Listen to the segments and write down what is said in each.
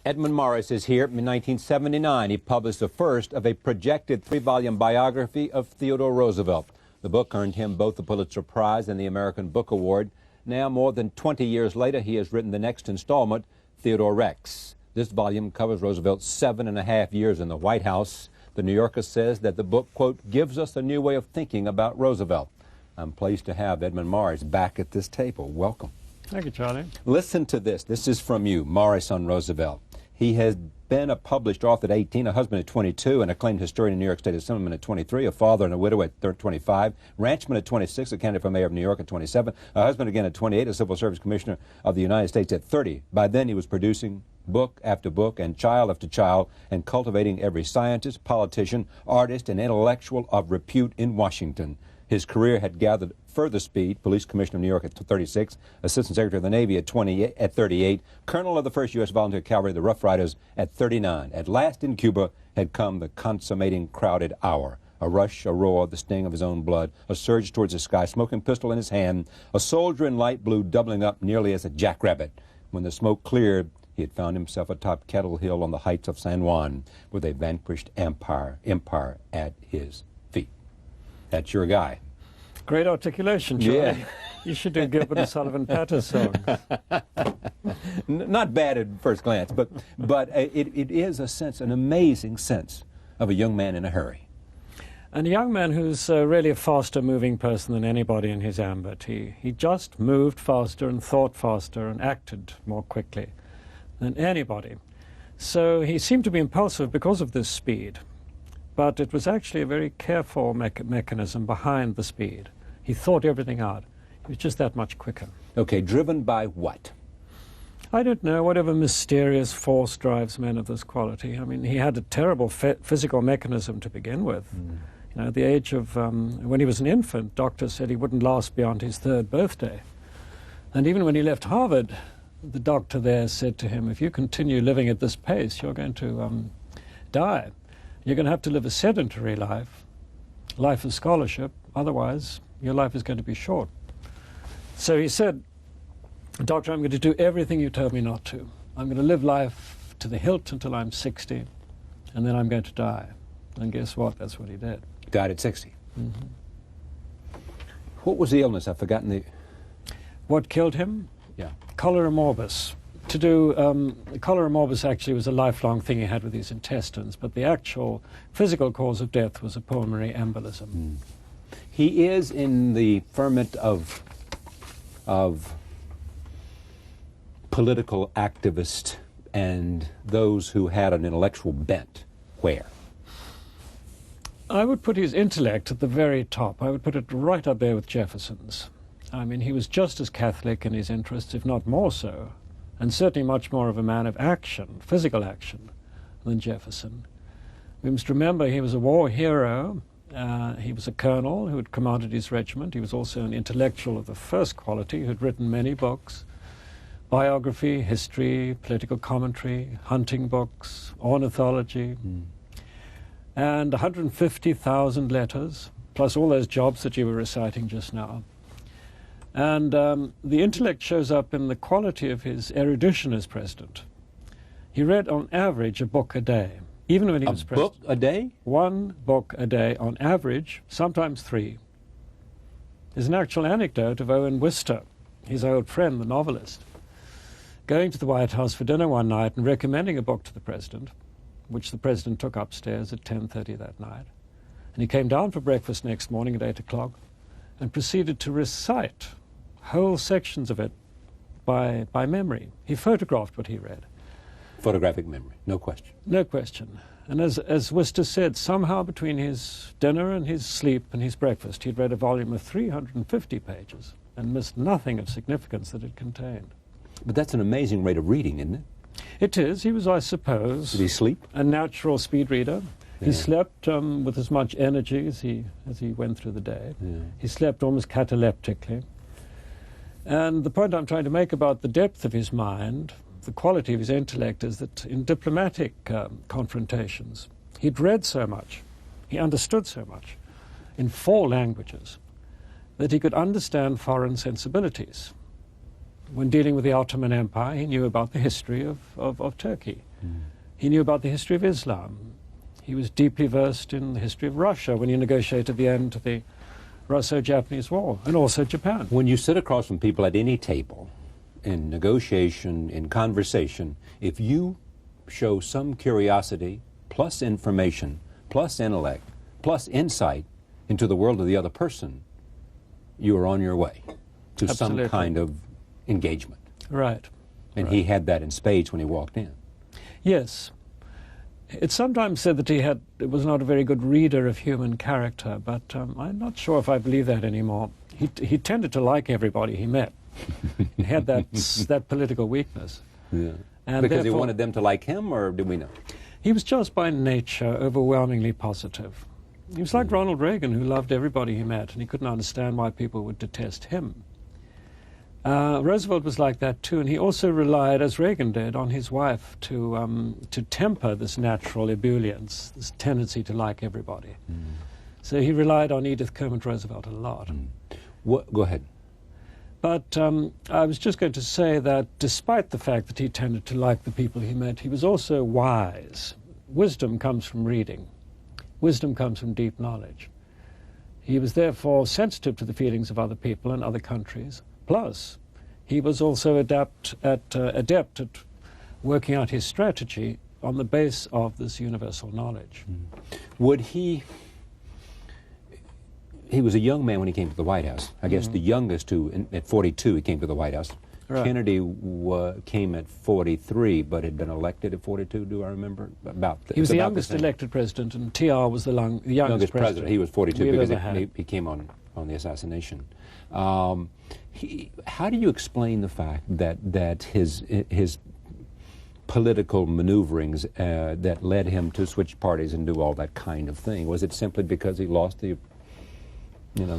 Edmund Morris is here. In 1979, he published the first of a projected 3-volume biography of Theodore Roosevelt. The book earned him both the Pulitzer Prize and the American Book Award. Now, more than 20 years later, he has written the next installment, Theodore Rex. This volume covers Roosevelt's 7.5 years in the White House. The New Yorker says that the book, quote, gives us a new way of thinking about Roosevelt. I'm pleased to have Edmund Morris back at this table. Welcome. Thank you, Charlie. Listen to this. This is from you, Morris on Roosevelt. He has been a published author at 18, a husband at 22, an acclaimed historian in New York State Assemblyman at 23, a father and a widow at 25, ranchman at 26, a candidate for mayor of New York at 27, a husband again at 28, a civil service commissioner of the United States at 30. By then he was producing book after book and child after child and cultivating every scientist, politician, artist, and intellectual of repute in Washington. His career had gathered further speed, police commissioner of New York at 36, assistant secretary of the Navy at 38, colonel of the 1st U.S. Volunteer Cavalry, the Rough Riders, at 39. At last in Cuba had come the consummating crowded hour. A rush, a roar, the sting of his own blood, a surge towards the sky, smoking pistol in his hand, a soldier in light blue doubling up nearly as a jackrabbit. When the smoke cleared, he had found himself atop Kettle Hill on the heights of San Juan with a vanquished empire at his feet. That's your guy. Great articulation, Charlie. Yeah. You should do Gilbert and Sullivan Patter's songs. Not bad at first glance, but it is a sense, an amazing sense of a young man in a hurry. And a young man who's really a faster-moving person than anybody in his ambit. He just moved faster and thought faster and acted more quickly than anybody. So he seemed to be impulsive because of this speed. But it was actually a very careful mechanism behind the speed. He thought everything out. He was just that much quicker. Okay, driven by what? I don't know, whatever mysterious force drives men of this quality. I mean, he had a terrible physical mechanism to begin with. You know, at the age of, when he was an infant, doctors said he wouldn't last beyond his 3rd birthday. And even when he left Harvard, the doctor there said to him, if you continue living at this pace, you're going to die. You're going to have to live a sedentary life of scholarship, otherwise your life is going to be short. So he said, Doctor, I'm going to do everything you told me not to. I'm going to live life to the hilt until I'm 60, and then I'm going to die. And guess what? That's what he did. Died at 60. What was the illness? I've forgotten the... What killed him? Yeah. Cholera morbus. Cholera morbus actually was a lifelong thing he had with his intestines, but the actual physical cause of death was a pulmonary embolism. He is in the ferment of political activists and those who had an intellectual bent. Where? I would put his intellect at the very top. I would put it right up there with Jefferson's. I mean, he was just as Catholic in his interests, if not more so, and certainly much more of a man of action, physical action, than Jefferson. We must remember he was a war hero. He was a colonel who had commanded his regiment. He was also an intellectual of the first quality who had written many books, biography, history, political commentary, hunting books, ornithology, and 150,000 letters, plus all those jobs that you were reciting just now. And the intellect shows up in the quality of his erudition as president. He read on average a book a day, even when he was president. A book a day? 1 book a day on average, sometimes 3. There's an actual anecdote of Owen Wister, his old friend, the novelist, going to the White House for dinner one night and recommending a book to the president, which the president took upstairs at 10:30 that night. And he came down for breakfast next morning at 8 o'clock and proceeded to recite whole sections of it by memory. He photographed what he read. Photographic memory, no question. No question. And as Wister said, somehow between his dinner and his sleep and his breakfast, he'd read a volume of 350 pages and missed nothing of significance that it contained. But that's an amazing rate of reading, isn't it? It is. He was, I suppose, Did he sleep? A natural speed reader. Yeah. He slept with as much energy as he went through the day. Yeah. He slept almost cataleptically. And the point I'm trying to make about the depth of his mind, the quality of his intellect, is that in diplomatic confrontations, he'd read so much, he understood so much, in 4 languages, that he could understand foreign sensibilities. When dealing with the Ottoman Empire, he knew about the history of Turkey. He knew about the history of Islam. He was deeply versed in the history of Russia when he negotiated the end to the Russo-Japanese War, and also Japan. When you sit across from people at any table, in negotiation, in conversation, if you show some curiosity, plus information, plus intellect, plus insight into the world of the other person, you are on your way to Absolutely. some kind of engagement. Right. And Right. he had that in spades when he walked in. Yes. It's sometimes said that he was not a very good reader of human character, but I'm not sure if I believe that anymore. He tended to like everybody he met. He had that political weakness. Yeah. And Because he therefore, wanted them to like him, or did we know? he was just by nature overwhelmingly positive. He was like Ronald Reagan, who loved everybody he met, and he couldn't understand why people would detest him. Roosevelt was like that too, and he also relied, as Reagan did, on his wife to temper this natural ebullience, this tendency to like everybody. So he relied on Edith Kermit Roosevelt a lot. Go ahead. But I was just going to say that despite the fact that he tended to like the people he met, he was also wise. Wisdom comes from reading. Wisdom comes from deep knowledge. He was therefore sensitive to the feelings of other people and other countries. Plus, he was also adept at working out his strategy on the base of this universal knowledge. Would he was a young man when he came to the White House. I guess the youngest at 42 he came to the White House. Right. Kennedy came at 43, but had been elected at 42, do I remember? He was the youngest elected president, and TR was the youngest president. He was 42 we've because ever had. he came on the assassination. How do you explain the fact that his political maneuverings that led him to switch parties and do all that kind of thing? Was it simply because he lost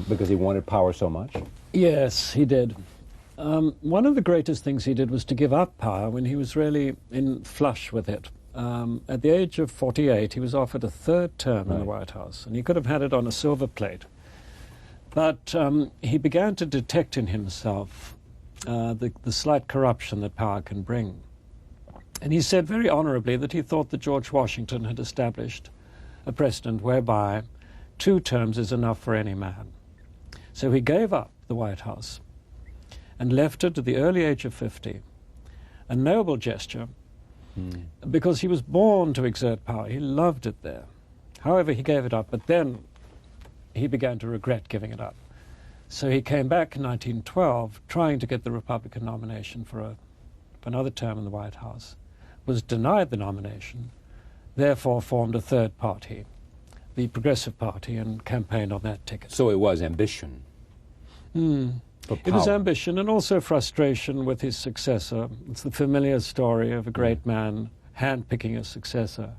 because he wanted power so much? Yes, he did. One of the greatest things he did was to give up power when he was really in flush with it. At the age of 48, he was offered a third term in the White House, and he could have had it on a silver plate. But he began to detect in himself the slight corruption that power can bring. And he said very honorably that he thought that George Washington had established a precedent whereby 2 terms is enough for any man. So he gave up the White House and left it at the early age of 50, a noble gesture, because he was born to exert power. He loved it there. However, he gave it up, but then he began to regret giving it up. So he came back in 1912, trying to get the Republican nomination for another term in the White House, was denied the nomination, therefore formed a third party, the Progressive Party, and campaigned on that ticket. So it was ambition. It was ambition and also frustration with his successor. It's the familiar story of a great man hand-picking a successor,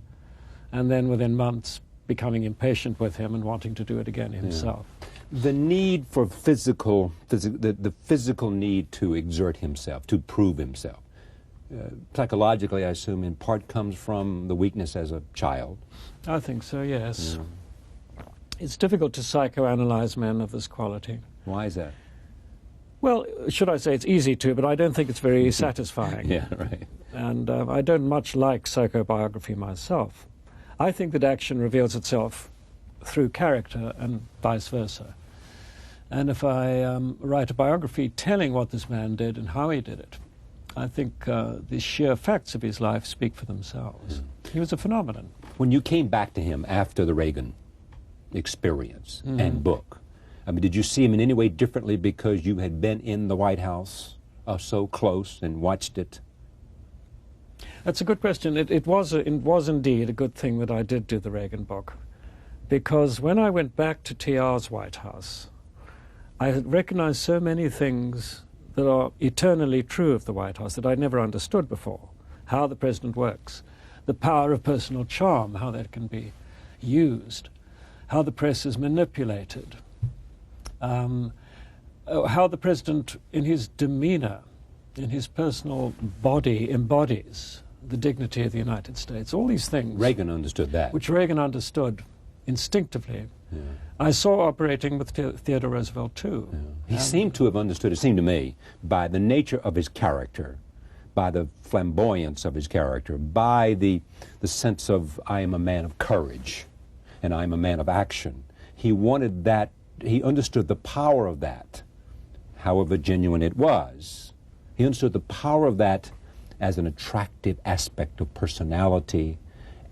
and then within months becoming impatient with him and wanting to do it again himself. The need for the physical need to exert himself, to prove himself, psychologically, I assume, in part comes from the weakness as a child. I think so, yes. It's difficult to psychoanalyze men of this quality. Why is that? Well, should I say it's easy to, but I don't think it's very satisfying. Yeah, right. And I don't much like psychobiography myself. I think that action reveals itself through character and vice versa. And if I write a biography telling what this man did and how he did it, I think the sheer facts of his life speak for themselves. He was a phenomenon. When you came back to him after the Reagan experience and book, I mean, did you see him in any way differently because you had been in the White House so close and watched it? That's a good question. It was indeed a good thing that I did do the Reagan book, because when I went back to TR's White House, I had recognized so many things that are eternally true of the White House that I never understood before. How the president works, the power of personal charm, how that can be used, how the press is manipulated, how the president, in his demeanor, in his personal body, embodies the dignity of the United States. All these things. Reagan understood that. Which Reagan understood. instinctively. Yeah. I saw operating with Theodore Roosevelt too. Yeah. He seemed to have understood, it seemed to me, by the nature of his character, by the flamboyance of his character, by the sense of, I am a man of courage, and I am a man of action. He wanted that, he understood the power of that, however genuine it was. He understood the power of that as an attractive aspect of personality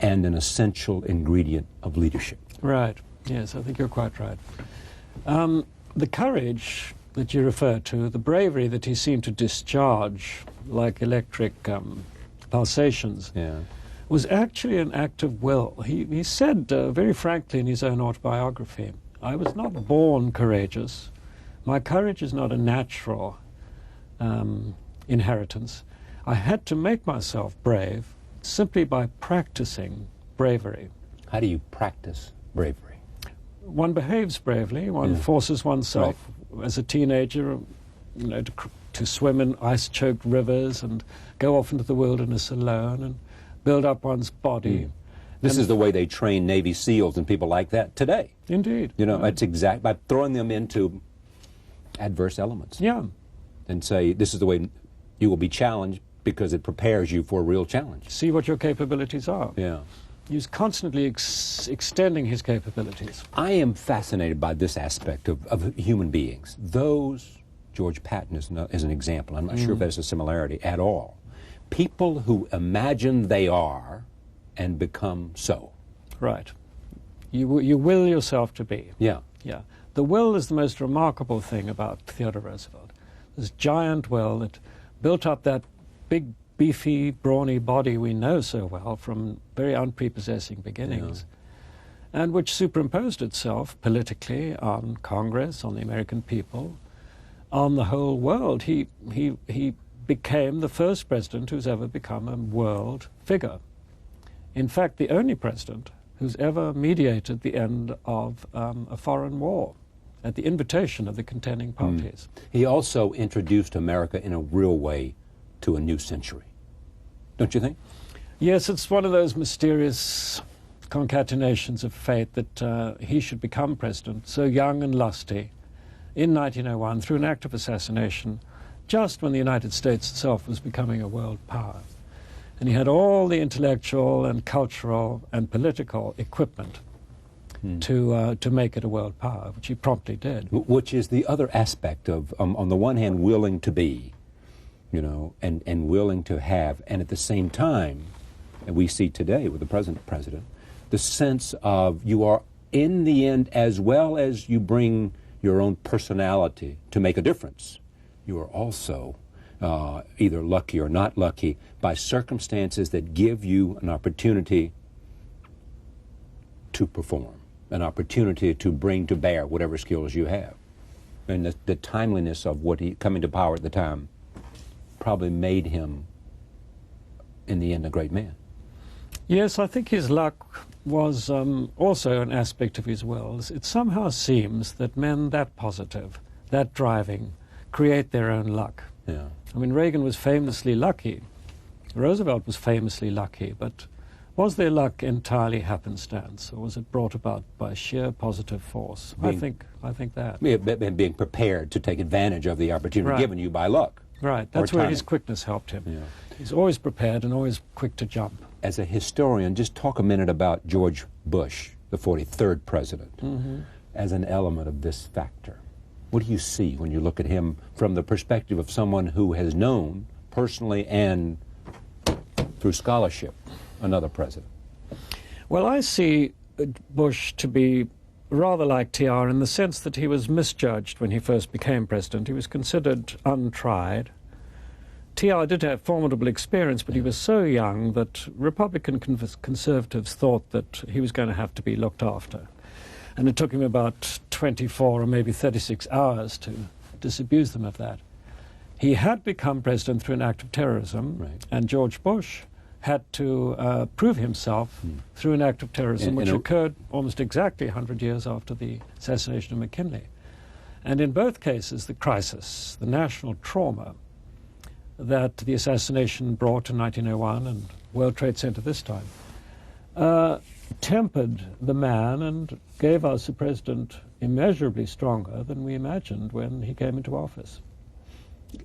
and an essential ingredient of leadership. Right. Yes, I think you're quite right. The courage that you refer to, the bravery that he seemed to discharge like electric pulsations, Yeah. was actually an act of will. He said very frankly in his own autobiography, I was not born courageous. My courage is not a natural inheritance. I had to make myself brave simply by practicing bravery. How do you practice bravery? One behaves bravely. One forces oneself as a teenager, you know, to swim in ice-choked rivers and go off into the wilderness alone and build up one's body. This is the way they train Navy SEALs and people like that today. Indeed. You know, it's exact by throwing them into adverse elements. Yeah. And say, this is the way you will be challenged because it prepares you for a real challenge. See what your capabilities are. Yeah. He's constantly extending his capabilities. I am fascinated by this aspect of human beings. Those, George Patton is an example. I'm not sure if there's a similarity at all. People who imagine they are and become so. Right. You will yourself to be. Yeah. Yeah. The will is the most remarkable thing about Theodore Roosevelt. This giant will that built up that big, beefy, brawny body we know so well from very unprepossessing beginnings, and which superimposed itself politically on Congress, on the American people, on the whole world. He became the first president who's ever become a world figure. In fact, the only president who's ever mediated the end of a foreign war at the invitation of the contending parties. He also introduced America in a real way to a new century. Don't you think? Yes, it's one of those mysterious concatenations of fate that he should become president, so young and lusty, in 1901 through an act of assassination, just when the United States itself was becoming a world power. And he had all the intellectual and cultural and political equipment to make it a world power, which he promptly did. Which is the other aspect of, on the one hand, willing to be, you know, and willing to have, and at the same time, and we see today with the present president, the sense of you are, in the end, as well as you bring your own personality to make a difference, you are also either lucky or not lucky by circumstances that give you an opportunity to perform, an opportunity to bring to bear whatever skills you have. And the timeliness of what he coming to power at the time probably made him, in the end, a great man. Yes, I think his luck was also an aspect of his will. It somehow seems that men that positive, that driving, create their own luck. Yeah. I mean, Reagan was famously lucky. Roosevelt was famously lucky, but was their luck entirely happenstance, or was it brought about by sheer positive force? I think that. Yeah, being prepared to take advantage of the opportunity given you by luck. Right, that's where his quickness helped him. Yeah. He's always prepared and always quick to jump. As a historian, just talk a minute about George Bush, the 43rd president, as an element of this factor. What do you see when you look at him from the perspective of someone who has known personally and through scholarship another president? Well, I see Bush to be rather like TR in the sense that he was misjudged when he first became president. He was considered untried. TR did have formidable experience, but he was so young that Republican conservatives thought that he was going to have to be looked after. And it took him about 24 or maybe 36 hours to disabuse them of that. He had become president through an act of terrorism, and George Bush had to prove himself through an act of terrorism, which occurred almost exactly 100 years after the assassination of McKinley. And in both cases, the crisis, the national trauma that the assassination brought in 1901 and World Trade Center this time, tempered the man and gave us a president immeasurably stronger than we imagined when he came into office.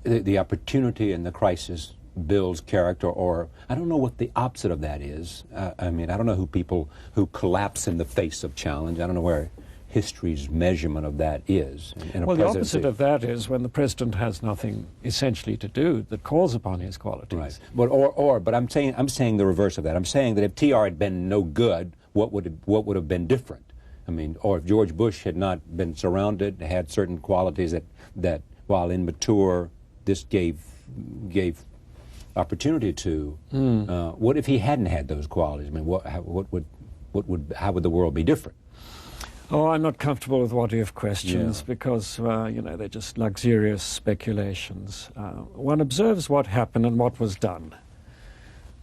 The opportunity and the crisis builds character, or I don't know what the opposite of that is. I mean, I don't know who people who collapse in the face of challenge. I don't know where history's measurement of that is. Well, the opposite of that is when the president has nothing essentially to do that calls upon his qualities. Right. But I'm saying the reverse of that. I'm saying that if TR had been no good, what would have been different? I mean, or if George Bush had not been surrounded, had certain qualities that while immature, this gave opportunity to. What if he hadn't had those qualities? I mean, how would the world be different? Oh, I'm not comfortable with what-if questions because, you know, they're just luxurious speculations. One observes what happened and what was done.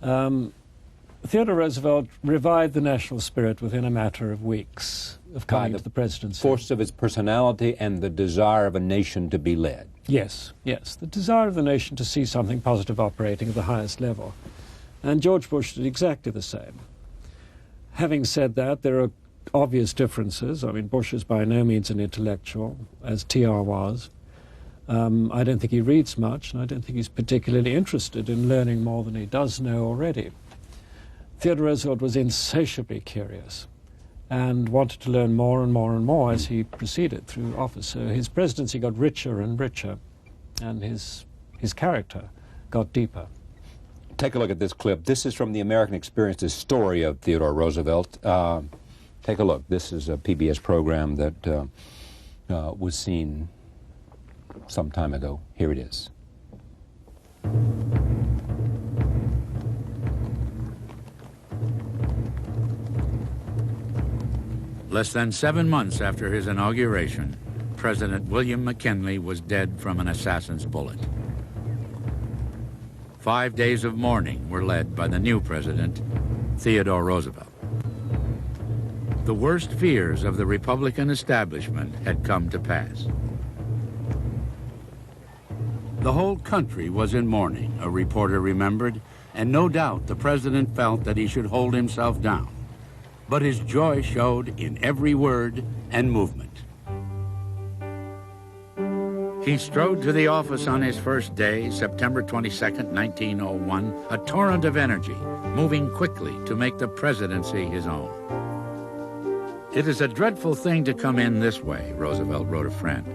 Theodore Roosevelt revived the national spirit within a matter of weeks of coming to the presidency. Force of his personality and the desire of a nation to be led. Yes, yes. The desire of the nation to see something positive operating at the highest level. And George Bush did exactly the same. Having said that, there are obvious differences. I mean, Bush is by no means an intellectual, as TR was. I don't think he reads much, and I don't think he's particularly interested in learning more than he does know already. Theodore Roosevelt was insatiably curious and wanted to learn more and more and more as he proceeded through office. So his presidency got richer and richer, and his character got deeper. Take a look at this clip. This is from the American Experience's story of Theodore Roosevelt. Take a look. This is a PBS program that was seen some time ago. Here it is. Less than 7 months after his inauguration, President William McKinley was dead from an assassin's bullet. 5 days of mourning were led by the new president, Theodore Roosevelt. The worst fears of the Republican establishment had come to pass. The whole country was in mourning, a reporter remembered, and no doubt the president felt that he should hold himself down. But his joy showed in every word and movement. He strode to the office on his first day, September 22nd, 1901, a torrent of energy, moving quickly to make the presidency his own. It is a dreadful thing to come in this way, Roosevelt wrote a friend,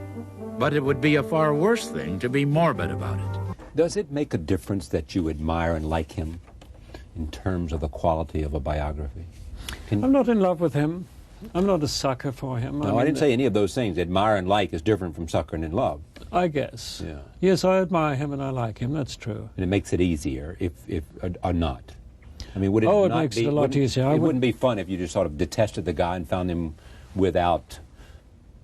but it would be a far worse thing to be morbid about it. Does it make a difference that you admire and like him in terms of the quality of a biography? I'm not in love with him. I'm not a sucker for him. No, I didn't say any of those things. Admire and like is different from sucker and in love. I guess. Yeah. Yes, I admire him and I like him. That's true. And it makes it easier if or not. I mean, would it it not makes be, it a lot easier. It wouldn't be fun if you just sort of detested the guy and found him without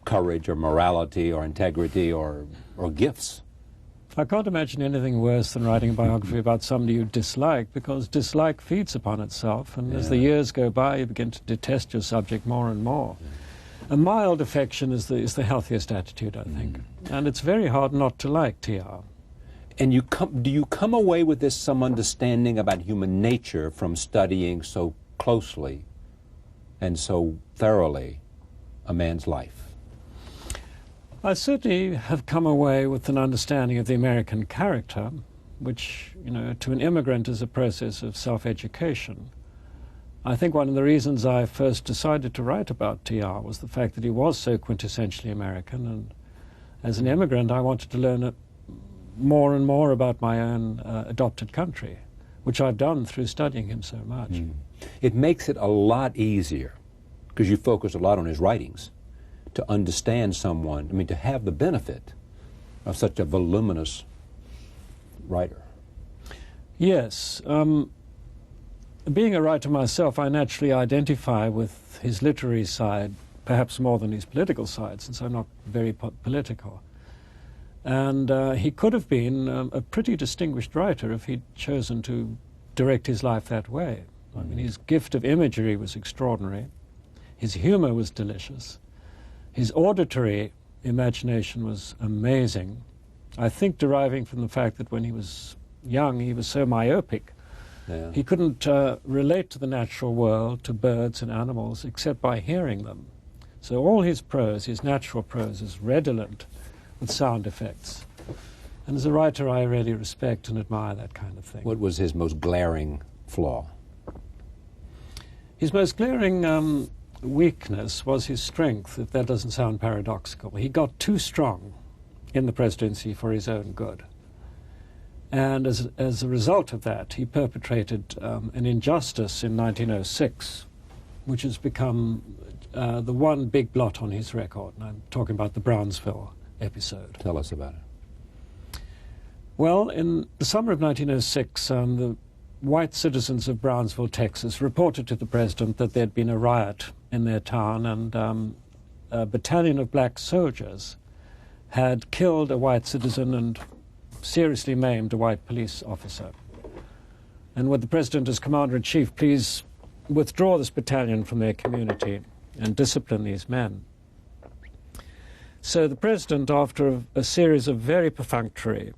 courage or morality or integrity or gifts. I can't imagine anything worse than writing a biography about somebody you dislike, because dislike feeds upon itself, and as the years go by, you begin to detest your subject more and more. A mild affection is the healthiest attitude, I think, and it's very hard not to like TR. And do you come away with some understanding about human nature from studying so closely and so thoroughly a man's life? I certainly have come away with an understanding of the American character, which, you know, to an immigrant is a process of self-education. I think one of the reasons I first decided to write about TR was the fact that he was so quintessentially American, and as an immigrant I wanted to learn more and more about my own adopted country, which I've done through studying him so much. It makes it a lot easier, because you focus a lot on his writings, to understand someone, I mean, to have the benefit of such a voluminous writer. Yes. Being a writer myself, I naturally identify with his literary side, perhaps more than his political side, since I'm not very political. And he could have been a pretty distinguished writer if he'd chosen to direct his life that way. I mean, his gift of imagery was extraordinary. His humor was delicious. His auditory imagination was amazing, I think deriving from the fact that when he was young he was so myopic Yeah. He couldn't relate to the natural world, to birds and animals, except by hearing them. So all his prose, his natural prose, is redolent with sound effects. And as a writer, I really respect and admire that kind of thing. What was his most glaring flaw? His most glaring weakness was his strength, if that doesn't sound paradoxical. He got too strong in the presidency for his own good. And as a result of that, he perpetrated an injustice in 1906, which has become the one big blot on his record. And I'm talking about the Brownsville episode. Tell us about it. Well, in the summer of 1906, the white citizens of Brownsville, Texas, reported to the president that there had been a riot in their town, and a battalion of black soldiers had killed a white citizen and seriously maimed a white police officer. And would the president, as commander-in-chief, please withdraw this battalion from their community and discipline these men? So the president, after a series of very perfunctory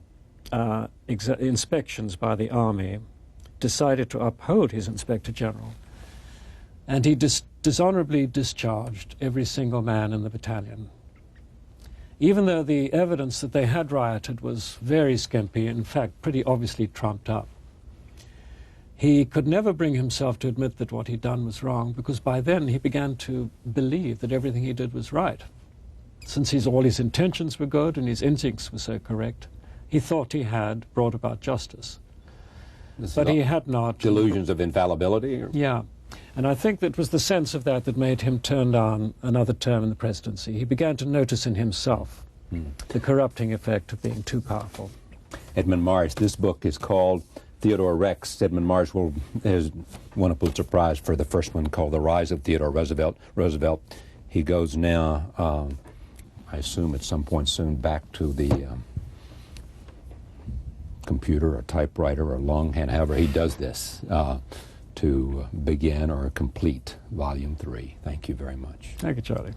inspections by the army, decided to uphold his inspector general, and he dishonorably discharged every single man in the battalion, even though the evidence that they had rioted was very skimpy, in fact pretty obviously trumped up. He could never bring himself to admit that what he'd done was wrong, because by then he began to believe that everything he did was right. Since all his intentions were good and his instincts were so correct, he thought he had brought about justice. But he had not. Delusions of infallibility? Or? Yeah. And I think that was the sense of that made him turn down another term in the presidency. He began to notice in himself the corrupting effect of being too powerful. Edmund Morris, this book is called Theodore Rex. Edmund Morris has won a Pulitzer Prize for the first one, called The Rise of Theodore Roosevelt. He goes now, I assume at some point soon, back to the computer or typewriter or longhand, however he does this, to begin or complete Volume 3. Thank you very much. Thank you, Charlie.